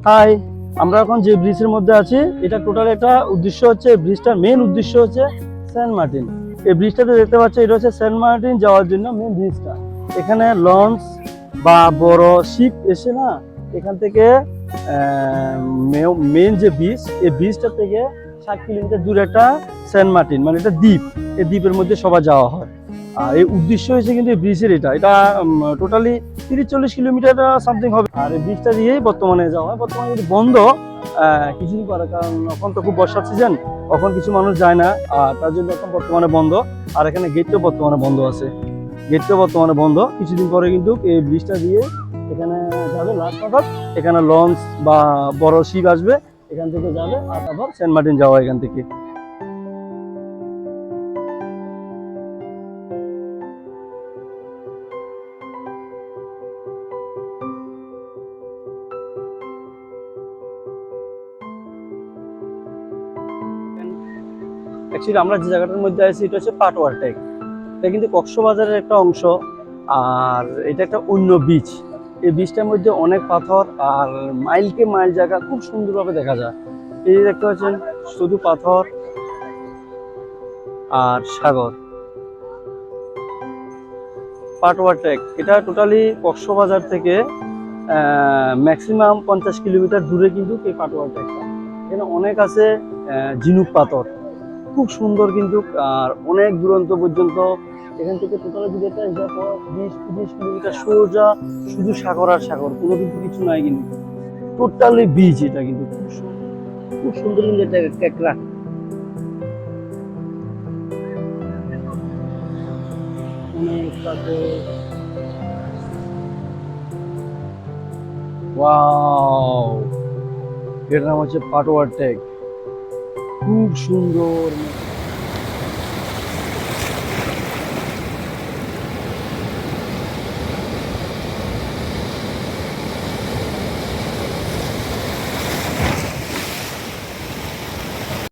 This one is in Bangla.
হাই, আমরা এখন যে ব্রিজের মধ্যে আছি এটা টোটাল একটা উদ্দেশ্য হচ্ছে, ব্রিজটার মেন উদ্দেশ্য হচ্ছে সেন্ট মার্টিন। এই ব্রিজটাতে দেখতে পাচ্ছ, এটা হচ্ছে সেন্ট মার্টিন যাওয়ার জন্য মেন ব্রিজটা। এখানে লঞ্চ বা বড় শিপ এসে না এখান থেকে মেন যে ব্রিজ, এই ব্রিজটা থেকে 60 কিলোমিটার দূরে একটা সেন্ট মার্টিন, মানে এটা দ্বীপ। এই দ্বীপের মধ্যে সবাই যাওয়া হয়। আর এই উদ্দেশ্য হয়েছে কিন্তু এই ব্রিজের এটা টোটালি 30-40 কিলোমিটার সামথিং হবে। আর এই ব্রিজটা দিয়েই বর্তমানে যাওয়া হয়। বর্তমানে কিন্তু বন্ধ কিছুদিন পরে, কারণ এখন তো খুব বর্ষার সিজন, এখন কিছু মানুষ যায় না, আর তার জন্য এখন বর্তমানে বন্ধ। আর এখানে গেটটাও বর্তমানে বন্ধ আছে, গেটটাও বর্তমানে বন্ধ। কিছুদিন পরে কিন্তু এই ব্রিজটা দিয়ে এখানে যাবে লাস্ট নাগাদ, এখানে লঞ্চ বা বড় শিপ আসবে, এখান থেকে যাবে আর তারপর সেন্ট মার্টিন যাওয়া এখান থেকে। অ্যাকচুয়ালি আমরা যে জায়গাটার মধ্যে আছি এটা হচ্ছে পাটওয়ার টেক। এটা কিন্তু কক্সবাজারের একটা অংশ, আর এটা একটা অন্য বিচ। এই বিচটার মধ্যে অনেক পাথর, আর মাইলকে মাইল জায়গা খুব সুন্দরভাবে দেখা যায়। এই যে দেখতে পাচ্ছেন, শুধু পাথর আর সাগর। পাটওয়ার টেক এটা টোটালি কক্সবাজার থেকে ম্যাক্সিমাম 50 কিলোমিটার দূরে কিন্তু এই পাটওয়ার টেকটা। এখানে অনেক আছে ঝিনুক পাথর, খুব সুন্দর কিন্তু, আর অনেক দূরান্ত পর্যন্ত। এখান থেকে টোটালি যদি একটা হিসাব 20-30 কিলোমিটার সোজা শুধু সাগর আর সাগর, কোনো কিন্তু কিছু নাই কিন্তু, টোটালি বিচ। এটা কিন্তু খুব সুন্দর কিন্তু এটা ক্যাকড়া, অনেক পাথর। ওয়াও, এটার নাম হচ্ছে পাটওয়ার টেক, খুব সুন্দর।